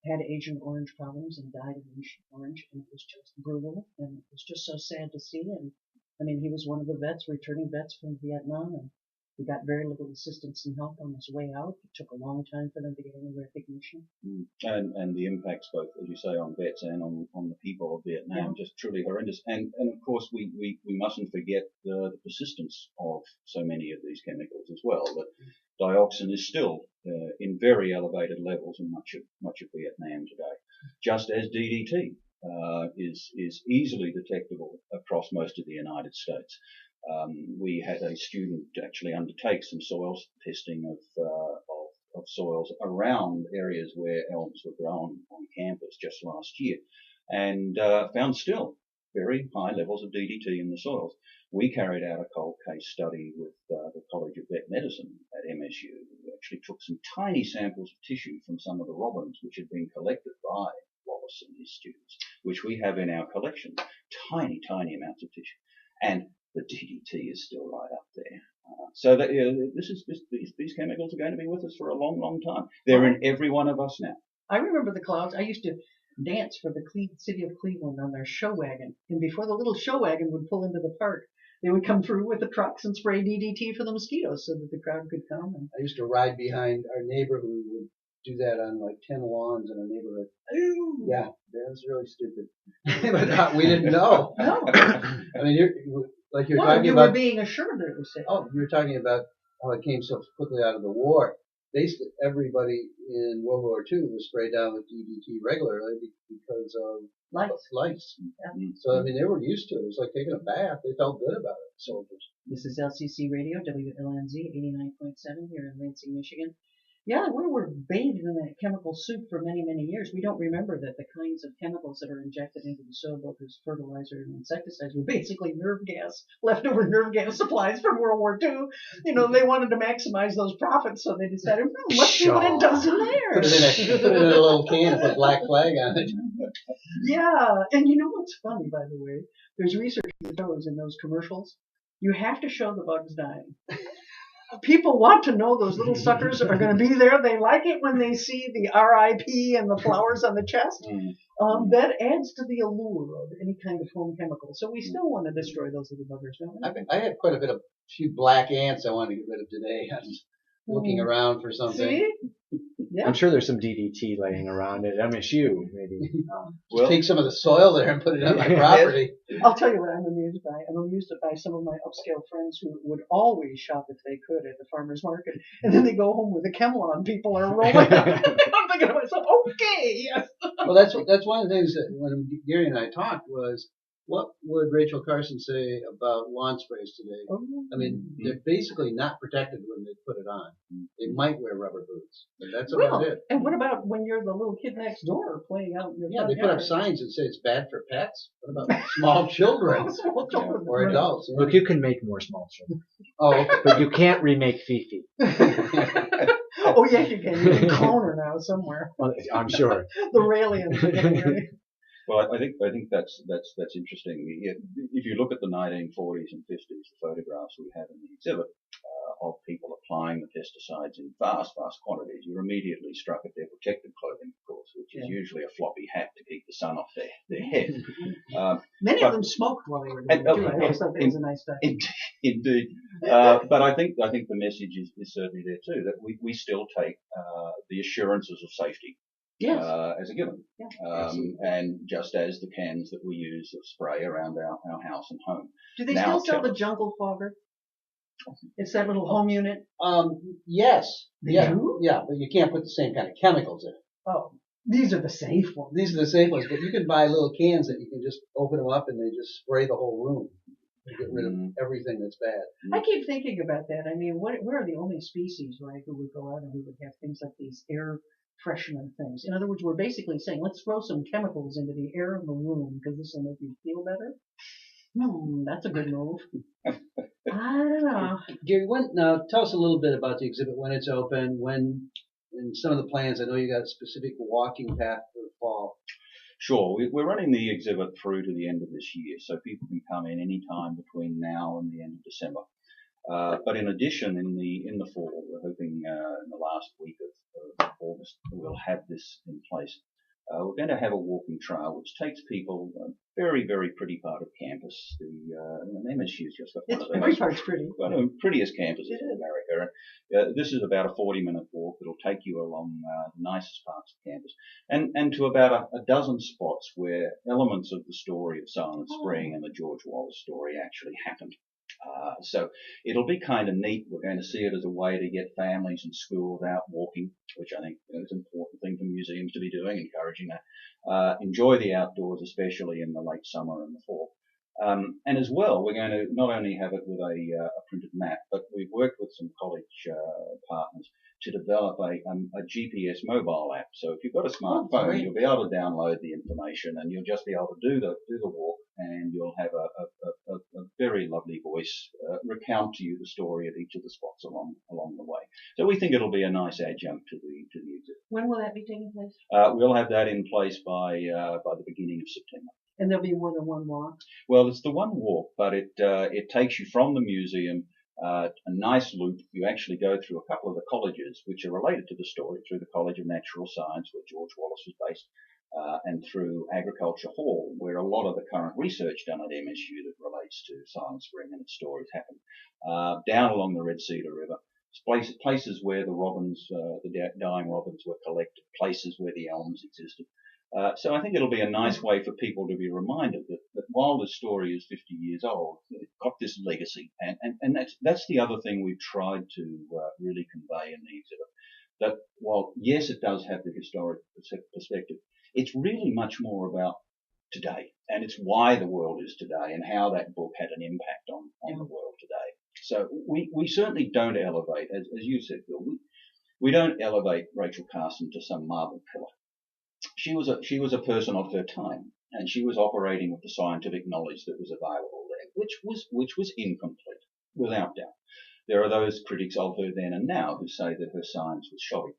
Had Agent Orange problems and died of Agent Orange, and it was just brutal, and it was just so sad to see. And I mean, he was one of the returning vets from Vietnam, and he got very little assistance and help on his way out. It took a long time for them to get any recognition. And the impacts, both, as you say, on vets and on the people of Vietnam, just truly horrendous. And of course, we mustn't forget the persistence of so many of these chemicals as well. That dioxin is still in very elevated levels in much of Vietnam today, just as DDT is easily detectable across most of the United States. We had a student actually undertake some soils testing of soils around areas where elms were grown on campus just last year, and found still very high levels of DDT in the soils. We carried out a cold case study with the College of Vet Medicine at MSU. We actually took some tiny samples of tissue from some of the robins which had been collected by Wallace and his students, which we have in our collection. Tiny amounts of tissue. And the DDT is still right up there. So that these chemicals are going to be with us for a long, long time. They're in every one of us now. I remember the clouds. I used to dance for the city of Cleveland on their show wagon. And before the little show wagon would pull into the park, they would come through with the trucks and spray DDT for the mosquitoes so that the crowd could come. And I used to ride behind our neighbor who would do that on like 10 lawns in our neighborhood. Ooh. Yeah, that was really stupid. But we didn't know. No. I mean, like you're Well, talking you about. were being assured that it was safe. Oh, you were talking about how it came so quickly out of the war. Basically, everybody in World War II was sprayed down with DDT regularly because of lice. Yeah. So, I mean, they were used to it. It was like taking a bath. They felt good about it, soldiers. This is LCC Radio, WLNZ 89.7 here in Lansing, Michigan. Yeah, we were bathed in that chemical soup for many, many years. We don't remember that the kinds of chemicals that are injected into the soil, both as fertilizer and insecticides, were basically nerve gas, leftover nerve gas supplies from World War II. You know, they wanted to maximize those profits, so they decided, let's see what it does in there. Put it in a little can and put black flag on it. Yeah, and you know what's funny, by the way? There's research that shows in those commercials, you have to show the bugs dying. People want to know those little suckers are going to be there. They like it when they see the RIP and the flowers on the chest. That adds to the allure of any kind of home chemical. So we still want to destroy those little buggers, don't we? I had quite a few black ants I wanted to get rid of today. I was looking around for something. See? Yeah. I'm sure there's some DDT laying around at MSU, maybe. Just take some of the soil there and put it on my property. I'll tell you what I'm amused by. I'm amused by some of my upscale friends who would always shop if they could at the farmer's market, and then they go home with a Camelon people are rolling up. I'm thinking to myself, okay, yes. Well, that's one of the things that when Gary and I talked was, what would Rachel Carson say about lawn sprays today? I mean, they're basically not protected when they put it on. They might wear rubber boots, but that's about it. And what about when you're the little kid next door playing out in your Yeah, front they put up yard? signs that say it's bad for pets. What about small children or adults? Look, you can make more small children. Oh, okay. But you can't remake Fifi. Oh, yes, you can. You can clone her now somewhere. Well, I'm sure. The Raelians are getting ready. Well, I think that's interesting. If you look at the 1940s and 50s, the photographs we have in the exhibit of people applying the pesticides in vast quantities, you're immediately struck at their protective clothing, of course, which is usually a floppy hat to keep the sun off their head. Many of them smoked while they were doing it, too. I always thought that was a nice touch. Indeed. But I think the message is certainly there too, that we still take the assurances of safety as a given. Yeah. And just as the cans that we use of spray around our house and home. Do they still sell the jungle fogger? It's that little home unit? Yes. They Yeah. do? Yeah, but you can't put the same kind of chemicals in it. Oh, these are the safe ones. These are the safe ones, but you can buy little cans that you can just open them up and they just spray the whole room. To get rid of everything that's bad. I keep thinking about that. I mean, we're the only species, right, who would go out and who would have things like these air freshener things. In other words, we're basically saying, let's throw some chemicals into the air of the room because this will make you feel better. That's a good move. I don't know. Gary, now tell us a little bit about the exhibit, when it's open, and some of the plans. I know you got a specific walking path for the fall. Sure. We're running the exhibit through to the end of this year, so people can come in any time between now and the end of December. But in addition, in the fall, we're hoping in the last week of August we'll have this in place. We're going to have a walking trail which takes people a very, very pretty part of campus. The MSU's just got one of Every part's pretty. One of the prettiest campuses in America. This is about a 40-minute walk. It'll take you along the nicest parts of campus and to about a dozen spots where elements of the story of Silent Spring and the George Wallace story actually happened. So it'll be kind of neat. We're going to see it as a way to get families and schools out walking, which I think is an important thing for museums to be doing, encouraging that. Enjoy the outdoors, especially in the late summer and the fall. And as well, we're going to not only have it with a printed map, but we've worked with some college partners to develop a GPS mobile app. So if you've got a smartphone, you'll be able to download the information, and you'll just be able to do the walk, and you'll have a very lovely voice recount to you the story of each of the spots along the way. So we think it'll be a nice adjunct to the exhibit. When will that be taking place? We'll have that in place by the beginning of September. And there'll be more than one walk? Well, it's the one walk, but it takes you from the museum a nice loop. You actually go through a couple of the colleges which are related to the story, through the College of Natural Science, where George Wallace was based, and through Agriculture Hall, where a lot of the current research done at MSU that relates to Silent Spring and its stories happened. Down along the Red Cedar River, places where the robins, the dying robins were collected, places where the elms existed. So I think it'll be a nice way for people to be reminded that while the story is 50 years old, it's got this legacy. And that's the other thing we've tried to really convey in the exhibit. That while, yes, it does have the historic perspective, it's really much more about today. And it's why the world is today and how that book had an impact on the world today. So we certainly don't elevate, as you said, Bill, we don't elevate Rachel Carson to some marble pillar. She was a person of her time, and she was operating with the scientific knowledge that was available there, which was incomplete, without doubt. There are those critics of her then and now who say that her science was shoddy.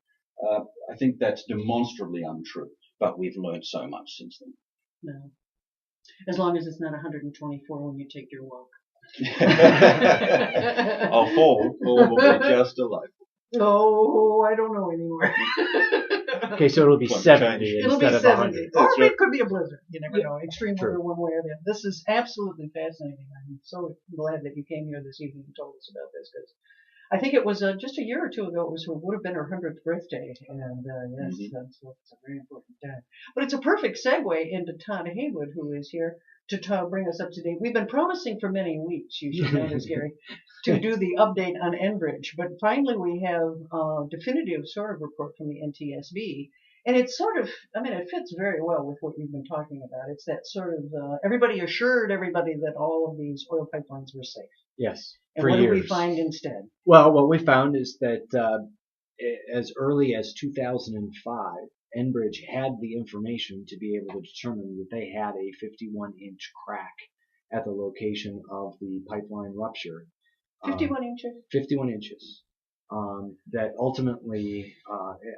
I think that's demonstrably untrue, but we've learned so much since then. No. As long as it's not 124 when you take your walk. I'll fall will be just delightful. Oh, I don't know anymore. Okay, so it'll be 70 It'll be instead of 70. 100. Or it could be a blizzard. You never know. Extreme weather one way or the other. This is absolutely fascinating. I'm so glad that you came here this evening and told us about this, because I think it was just a year or two ago. Would have been her 100th birthday, and yes, that's a very important time. But it's a perfect segue into Todd Haywood, who is here to bring us up to date. We've been promising for many weeks, you should know this, Gary, to do the update on Enbridge, but finally we have a definitive sort of report from the NTSB. And it's sort of, it fits very well with what you've been talking about. It's that sort of, everybody assured everybody that all of these oil pipelines were safe. Yes. And for what years. do we find instead? Well, what we found is that as early as 2005, Enbridge had the information to be able to determine that they had a 51-inch crack at the location of the pipeline rupture. 51 inches? 51 inches. That ultimately,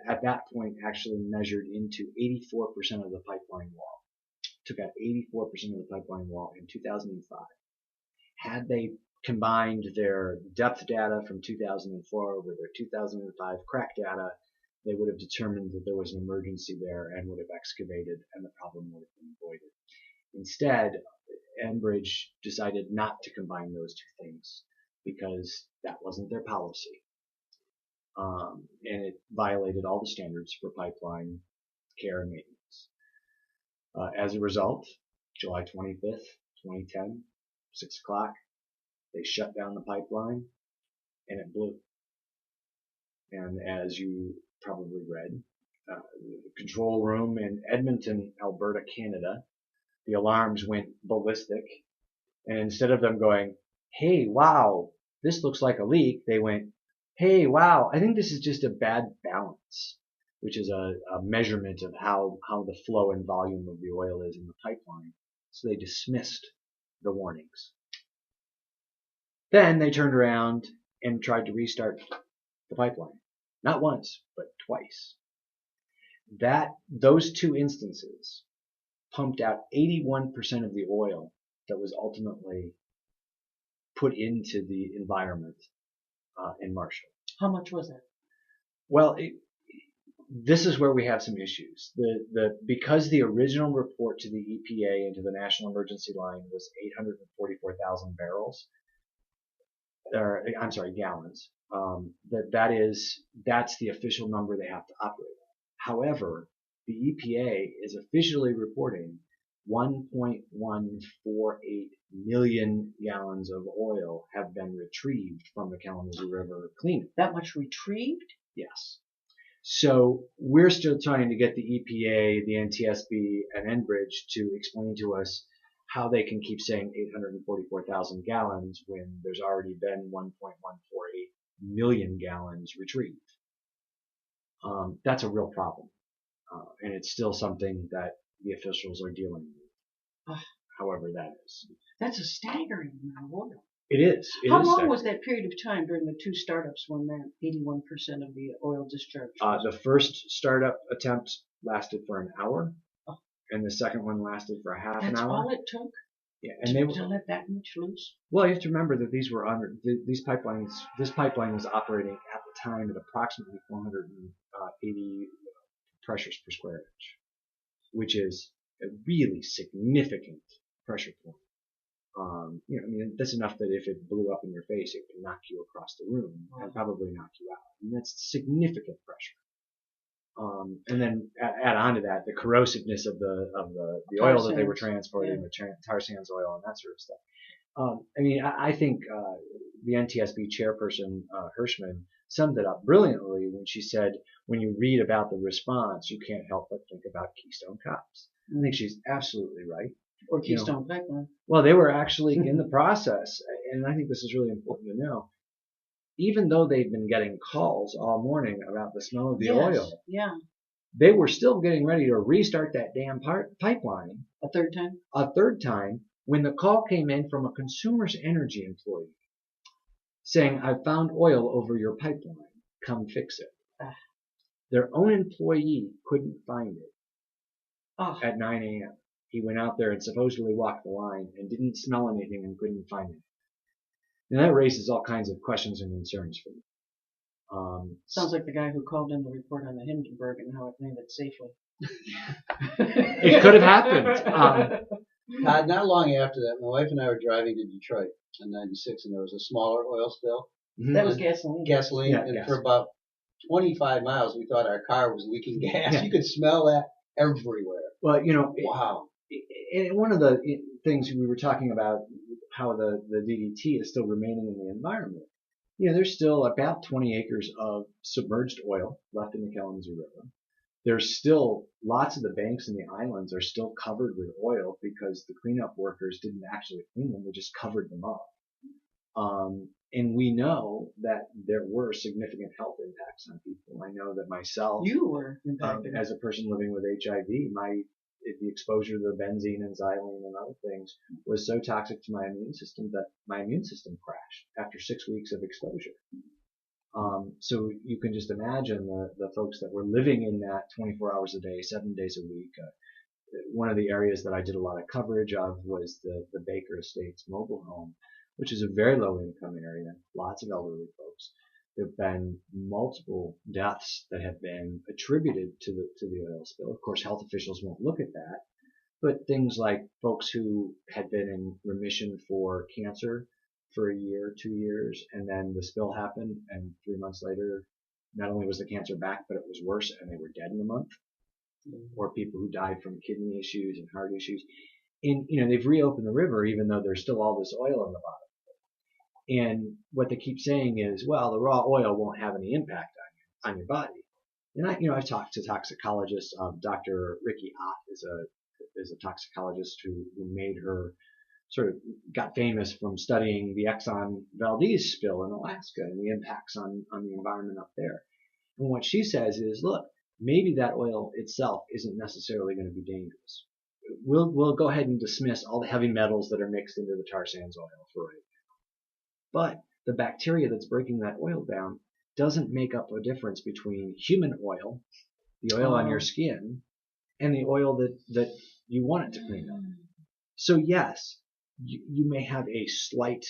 at that point, actually measured into 84% of the pipeline wall. Took out 84% of the pipeline wall in 2005. Had they combined their depth data from 2004 with their 2005 crack data, they would have determined that there was an emergency there and would have excavated, and the problem would have been avoided. Instead, Enbridge decided not to combine those two things because that wasn't their policy. And it violated all the standards for pipeline care and maintenance. As a result, July 25th, 2010, 6 o'clock, they shut down the pipeline and it blew. And as you probably read, the control room in Edmonton, Alberta, Canada, the alarms went ballistic. And instead of them going, hey, wow, this looks like a leak, they went, hey, wow, I think this is just a bad balance, which is a measurement of how the flow and volume of the oil is in the pipeline. So they dismissed the warnings. Then they turned around and tried to restart the pipeline. Not once, but twice. Those two instances pumped out 81% of the oil that was ultimately put into the environment in Marshall. How much was that? Well, this is where we have some issues. Because the original report to the EPA and to the National Emergency Line was 844,000 barrels, or I'm sorry, gallons. That's the official number they have to operate on. However, the EPA is officially reporting 1.148 million gallons of oil have been retrieved from the Kalamazoo River cleanup. That much retrieved? Yes. So we're still trying to get the EPA, the NTSB, and Enbridge to explain to us how they can keep saying 844,000 gallons when there's already been 1.148 million gallons retrieved. That's a real problem. And it's still something that the officials are dealing with. However that is. That's a staggering amount of oil. It is. How long was that period of time during the two startups when that 81% of the oil discharged? The first startup attempt lasted for an hour, and the second one lasted for a half an hour. That's all it took? Yeah, and to let that much loose? Well, you have to remember that this pipeline was operating at the time at approximately 480 pressures per square inch, which is a really significant pressure point. That's enough that if it blew up in your face, it would knock you across the room and probably knock you out. That's significant pressure. And then add on to that the corrosiveness of the oil that they were transporting, the tar sands oil and that sort of stuff. I mean, I think the NTSB chairperson Hirschman summed it up brilliantly when she said, when you read about the response, you can't help but think about Keystone Cops. I think she's absolutely right. Or Keystone Pipeline. Well, they were actually in the process, and I think this is really important to know. Even though they've been getting calls all morning about the smell of the oil, they were still getting ready to restart that damn pipeline a third time when the call came in from a Consumers Energy employee saying, "I found oil over your pipeline. Come fix it." Their own employee couldn't find it at 9 a.m. He went out there and supposedly walked the line and didn't smell anything and couldn't find it. Now that raises all kinds of questions and concerns for me. Sounds like the guy who called in the report on the Hindenburg and how it landed safely. It could have happened. Not long after that, my wife and I were driving to Detroit in '96, and there was a smaller oil spill. That was gasoline. And for about 25 miles, we thought our car was leaking gas. Yeah. You could smell that everywhere. Well, wow. And one of the things we were talking about, how the DDT is still remaining in the environment. There's still about 20 acres of submerged oil left in the Kalamazoo River. There's still lots of the banks and the islands are still covered with oil because the cleanup workers didn't actually clean them, they just covered them up. And we know that there were significant health impacts on people. I know that myself, you were impacted as a person living with HIV, the exposure to the benzene and xylene and other things was so toxic to my immune system that my immune system crashed after 6 weeks of exposure. So you can just imagine the folks that were living in that 24 hours a day, 7 days a week. One of the areas that I did a lot of coverage of was the Baker Estates mobile home, which is a very low income area, lots of elderly folks. There have been multiple deaths that have been attributed to the oil spill. Of course, health officials won't look at that, but things like folks who had been in remission for cancer for a year, 2 years, and then the spill happened, and 3 months later, not only was the cancer back, but it was worse, and they were dead in a month. Or people who died from kidney issues and heart issues. And, they've reopened the river, even though there's still all this oil in the bottom. And what they keep saying is, well, the raw oil won't have any impact on your body. And I've talked to toxicologists. Dr. Ricky Ott is a toxicologist who made her sort of got famous from studying the Exxon Valdez spill in Alaska and the impacts on the environment up there. And what she says is, look, maybe that oil itself isn't necessarily going to be dangerous. We'll go ahead and dismiss all the heavy metals that are mixed into the tar sands oil for right now. But the bacteria that's breaking that oil down doesn't make up a difference between human oil, the oil on your skin, and the oil that you want it to clean up. So yes, you may have a slight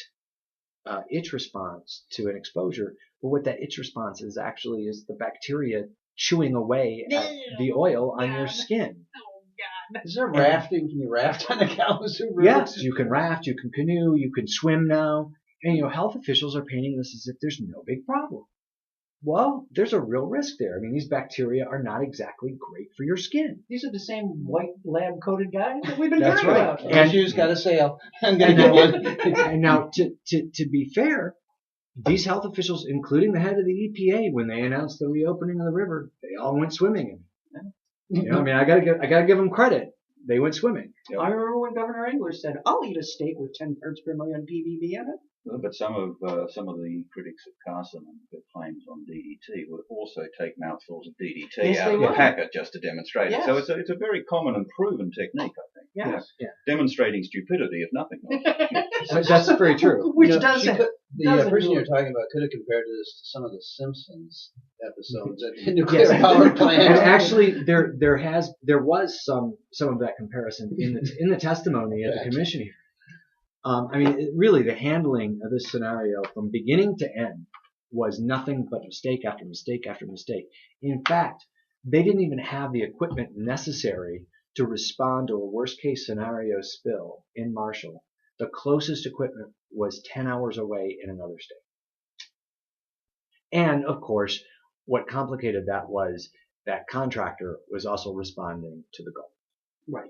itch response to an exposure, but what that itch response is actually is the bacteria chewing away at the oil on your skin. Is there rafting? Can you raft on the Kalamazoo River? Yes, you can raft, you can canoe, you can swim now. And, health officials are painting this as if there's no big problem. Well, there's a real risk there. I mean, these bacteria are not exactly great for your skin. These are the same white lab-coated guys that we've been That's hearing right. about. And shoes got a sail. I'm going to get one. And now, to be fair, these health officials, including the head of the EPA, when they announced the reopening of the river, they all went swimming. I gotta give them credit. They went swimming. I remember when Governor Engler said, "I'll eat a steak with 10 parts per million PBB in it." But some of the critics of Carson and their claims on DDT would also take mouthfuls of DDT out of the packet just to demonstrate it. So it's a very common and proven technique, I think. Yes. Yeah. Demonstrating stupidity, if nothing else. That's very true. Which does it. The person you're talking about could have compared this to some of the Simpsons episodes at the nuclear power plant. And actually, there was some of that comparison in the testimony at the commission here. Really, the handling of this scenario from beginning to end was nothing but mistake after mistake after mistake. In fact, they didn't even have the equipment necessary to respond to a worst-case scenario spill in Marshall. The closest equipment was 10 hours away in another state. And, of course, what complicated that was that contractor was also responding to the Gulf. Right.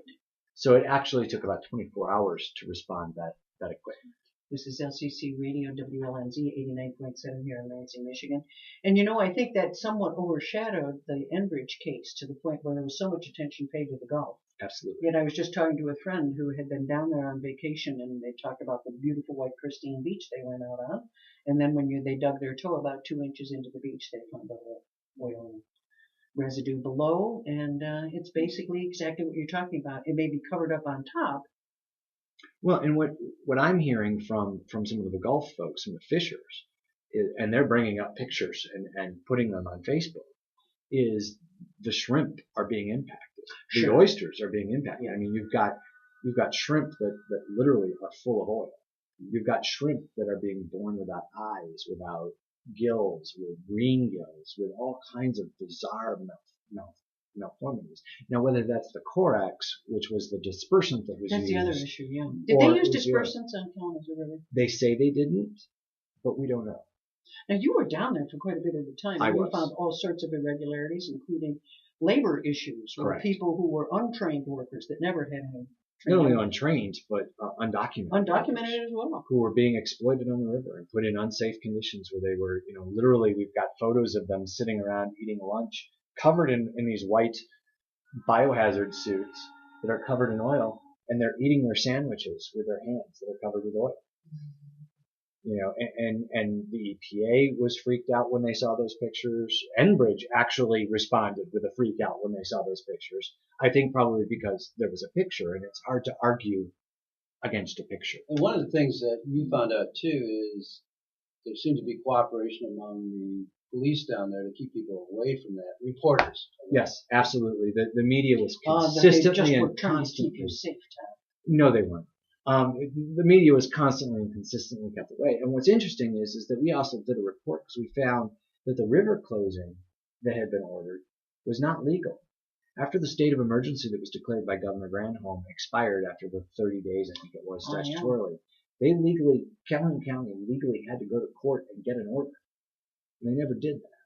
So it actually took about 24 hours to respond that equipment. This is LCC Radio, WLNZ 89.7 here in Lansing, Michigan. And you know, I think that somewhat overshadowed the Enbridge case to the point where there was so much attention paid to the Gulf. Absolutely. Yet I was just talking to a friend who had been down there on vacation, and they talked about the beautiful white pristine beach they went out on. And then when they dug their toe about 2 inches into the beach, they found oil residue below. And it's basically exactly what you're talking about. It may be covered up on top. Well, and what I'm hearing from some of the Gulf folks, some of the fishers, and they're bringing up pictures and putting them on Facebook, is the shrimp are being impacted. The oysters are being impacted. I mean, you've got shrimp that literally are full of oil. You've got shrimp that are being born without eyes, without gills, with green gills, with all kinds of bizarre malformities. Now, whether that's the Corax, which was the dispersant that was That's used. the other issue, yeah. Did they use dispersants on Kalamazoo River? They say they didn't, but we don't know. Now, you were down there for quite a bit of the time. I was. You found all sorts of irregularities, including labor issues with Correct. people who were untrained workers that never had any Not training. only untrained, but undocumented. Undocumented as well. Who were being exploited on the river and put in unsafe conditions where they were, literally we've got photos of them sitting around eating lunch covered in these white biohazard suits that are covered in oil, and they're eating their sandwiches with their hands that are covered with oil. And the EPA was freaked out when they saw those pictures. Enbridge actually responded with a freak out when they saw those pictures. I think probably because there was a picture, and it's hard to argue against a picture. And one of the things that you found out too is there seemed to be cooperation among the police down there to keep people away from that. Reporters. Yes, absolutely. The media was They just consistently were and trying to keep constantly. you safe, Tom. No, they weren't. The media was constantly and consistently kept away. And what's interesting is that we also did a report because we found that the river closing that had been ordered was not legal. After the state of emergency that was declared by Governor Granholm expired after the 30 days, I think it was, statutorily, Calhoun County legally had to go to court and get an order. And they never did that.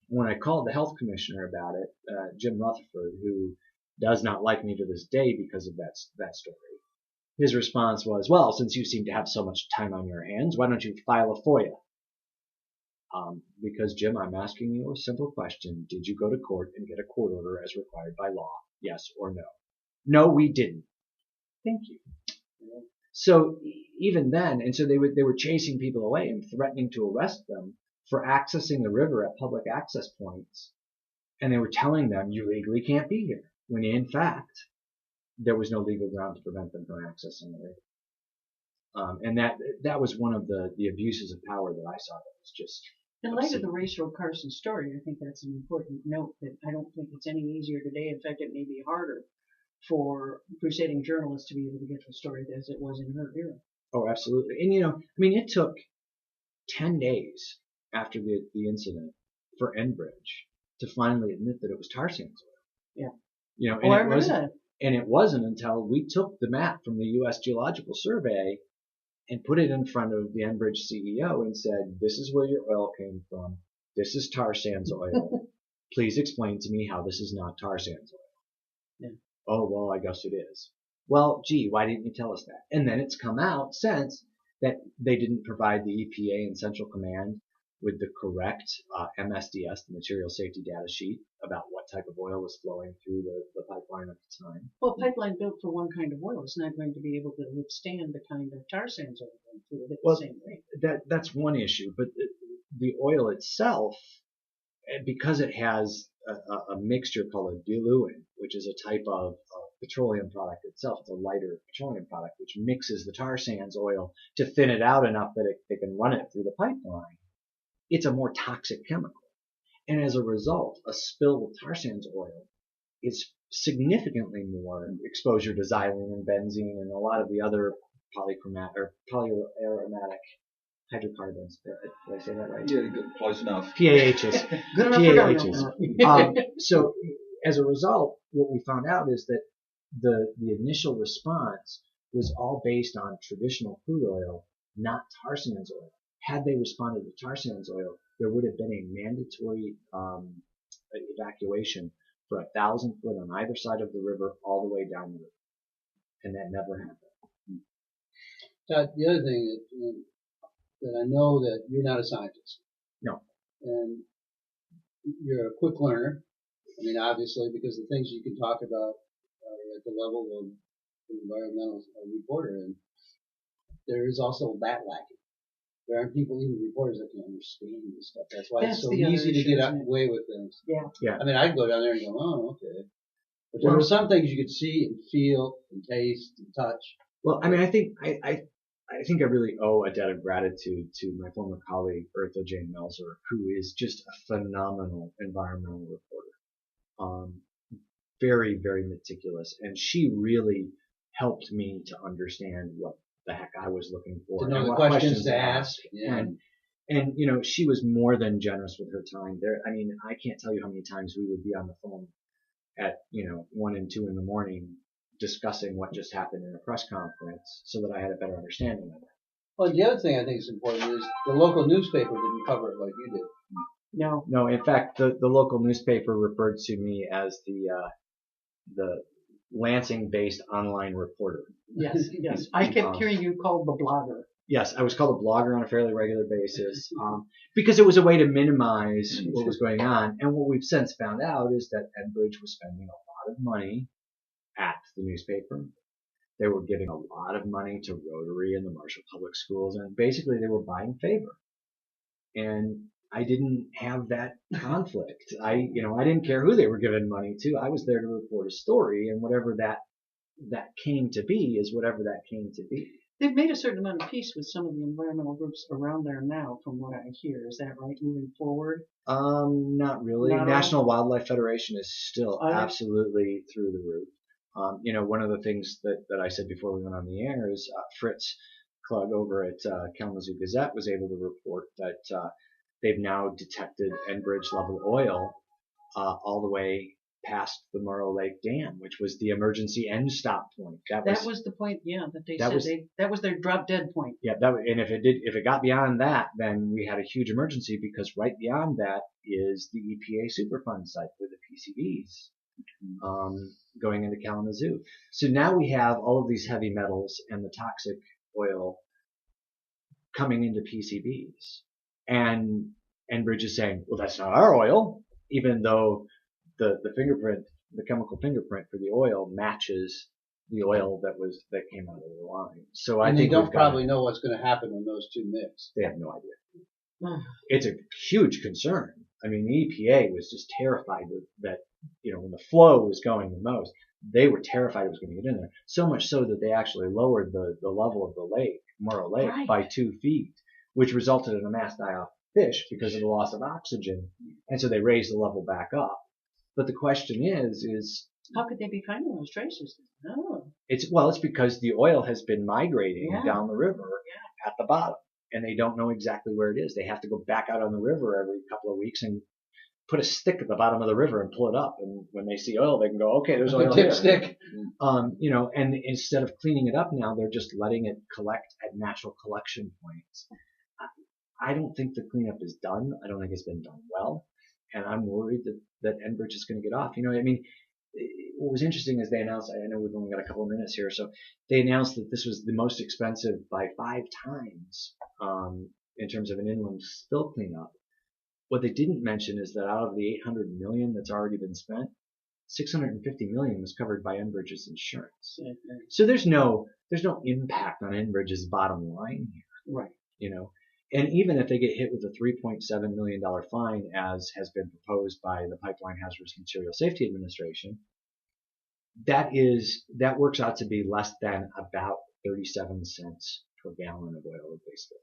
When I called the health commissioner about it, Jim Rutherford, who does not like me to this day because of that story, his response was, well, since you seem to have so much time on your hands, why don't you file a FOIA? Because, Jim, I'm asking you a simple question. Did you go to court and get a court order as required by law? Yes or no? No, we didn't. Thank you. So even then, and so they were chasing people away and threatening to arrest them for accessing the river at public access points. And they were telling them, you legally can't be here. When in fact, there was no legal ground to prevent them from accessing the river. And that was one of the abuses of power that I saw that was just In light of the Rachel Carson story, I think that's an important note that I don't think it's any easier today. In fact, it may be harder for crusading journalists to be able to get the story as it was in her era. Oh, absolutely. And, it took 10 days after the incident for Enbridge to finally admit that it was tar sands oil. Yeah. And I remember that. And it wasn't until we took the map from the U.S. Geological Survey and put it in front of the Enbridge CEO and said, this is where your oil came from. This is tar sands oil. Please explain to me how this is not tar sands oil. Yeah. Oh, well, I guess it is. Well, gee, why didn't you tell us that? And then it's come out since that they didn't provide the EPA and Central Command with the correct MSDS, the Material Safety Data Sheet, about what type of oil was flowing through the pipeline at the time. Well, a pipeline built for one kind of oil is not going to be able to withstand the kind of tar sands oil going through it at the same rate. That's one issue, but the oil itself, because it has a mixture called a diluent, which is a type of petroleum product itself, it's a lighter petroleum product, which mixes the tar sands oil to thin it out enough that they can run it through the pipeline. It's a more toxic chemical. And as a result, a spill of tar sands oil is significantly more exposure to xylene and benzene and a lot of the other polyaromatic hydrocarbons. Did I say that right? Yeah, good, close enough. PAHs. Good enough for PAHs. So as a result, what we found out is that the initial response was all based on traditional crude oil, not tar sands oil. Had they responded to tar sands oil, there would have been a mandatory evacuation for 1,000 foot on either side of the river all the way down the river. And that never happened. The other thing that I know that you're not a scientist. No. And you're a quick learner. I mean, obviously, because the things you can talk about are at the level of an environmental reporter, and there is also that lacking. There aren't people, even reporters, that can understand this stuff. That's why it's so easy to get away with things. Yeah. I mean, I'd go down there and go, oh, okay. But there were some things you could see and feel and taste and touch. Well, I mean, I think I really owe a debt of gratitude to my former colleague, Eartha Jane Melzer, who is just a phenomenal environmental reporter. Very, very meticulous. And she really helped me to understand what the heck I was looking for. To know and the what questions to ask. Yeah. And, you know, she was more than generous with her time. I mean, I can't tell you how many times we would be on the phone at, 1 and 2 in the morning discussing what just happened in a press conference so that I had a better understanding of it. Well, the other thing I think is important is the local newspaper didn't cover it like you did. No. In fact, the local newspaper referred to me as the Lansing-based online reporter. Yes. I kept hearing you called the blogger. Yes, I was called a blogger on a fairly regular basis because it was a way to minimize what was going on. And what we've since found out is that Enbridge was spending a lot of money at the newspaper. They were giving a lot of money to Rotary and the Marshall Public Schools, and basically they were buying favor. And I didn't have that conflict. I didn't care who they were giving money to. I was there to report a story, and whatever that came to be is whatever that came to be. They've made a certain amount of peace with some of the environmental groups around there now, from what I hear. Is that right, moving forward? Not really. National Wildlife Federation is still absolutely through the roof. One of the things that I said before we went on the air is Fritz Klug over at Kalamazoo Gazette was able to report that they've now detected Enbridge level oil all the way past the Morrow Lake Dam, which was the emergency end stop point. That was the point, that they said that was their drop dead point. Yeah, and if it got beyond that, then we had a huge emergency because right beyond that is the EPA Superfund site with the PCBs going into Kalamazoo. So now we have all of these heavy metals and the toxic oil coming into PCBs, and Enbridge is saying, well, that's not our oil, even though the fingerprint, the chemical fingerprint for the oil matches the oil that came out of the line. So I think they don't probably know what's going to happen when those two mix. They have no idea. It's a huge concern. I mean, the EPA was just terrified that when the flow was going the most, they were terrified it was going to get in there. So much so that they actually lowered the level of the lake, Morrow Lake, by 2 feet, which resulted in a mass die-off fish because of the loss of oxygen. And so they raised the level back up. But the question is how could they be finding those traces? Oh. It's because the oil has been migrating down the river at the bottom, and they don't know exactly where it is. They have to go back out on the river every couple of weeks and put a stick at the bottom of the river and pull it up. And when they see oil, they can go, okay, there's oil here. Stick. And instead of cleaning it up now, they're just letting it collect at natural collection points. I don't think the cleanup is done. I don't think it's been done well. And I'm worried that Enbridge is going to get off. What was interesting is they announced, I know we've only got a couple of minutes here, so they announced that this was the most expensive by 5 times in terms of an inland spill cleanup. What they didn't mention is that out of the $800 million that's already been spent, $650 million was covered by Enbridge's insurance. Mm-hmm. So there's no impact on Enbridge's bottom line here. Right. And even if they get hit with a $3.7 million fine, as has been proposed by the Pipeline Hazardous Material Safety Administration, that works out to be less than about 37 cents per gallon of oil that they spent.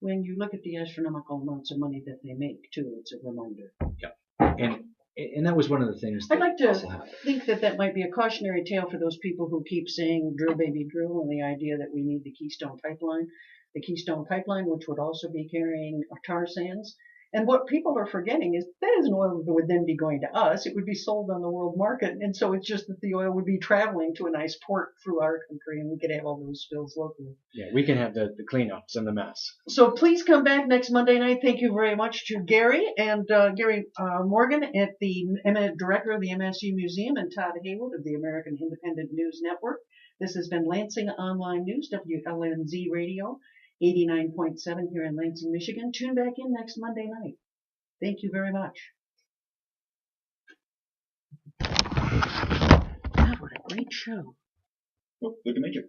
When you look at the astronomical amounts of money that they make, too, it's a reminder. Yep. And that was one of the things that I'd like to think that might be a cautionary tale for those people who keep saying drill, baby, drill, and the idea that we need the Keystone Pipeline. The Keystone Pipeline, which would also be carrying tar sands, And what people are forgetting is that is an oil that would then be going to us. It would be sold on the world market. And so it's just that the oil would be traveling to a nice port through our country, and we could have all those spills locally. Yeah, we can have the cleanups and the mess. So please come back next Monday night. Thank you very much to Gary and Gary Morgan at the director of the MSU Museum, and Todd Haywood of the American Independent News Network. This has been Lansing Online News, WLNZ Radio, 89.7 here in Lansing, Michigan. Tune back in next Monday night. Thank you very much. God, what a great show. Well, good to meet you.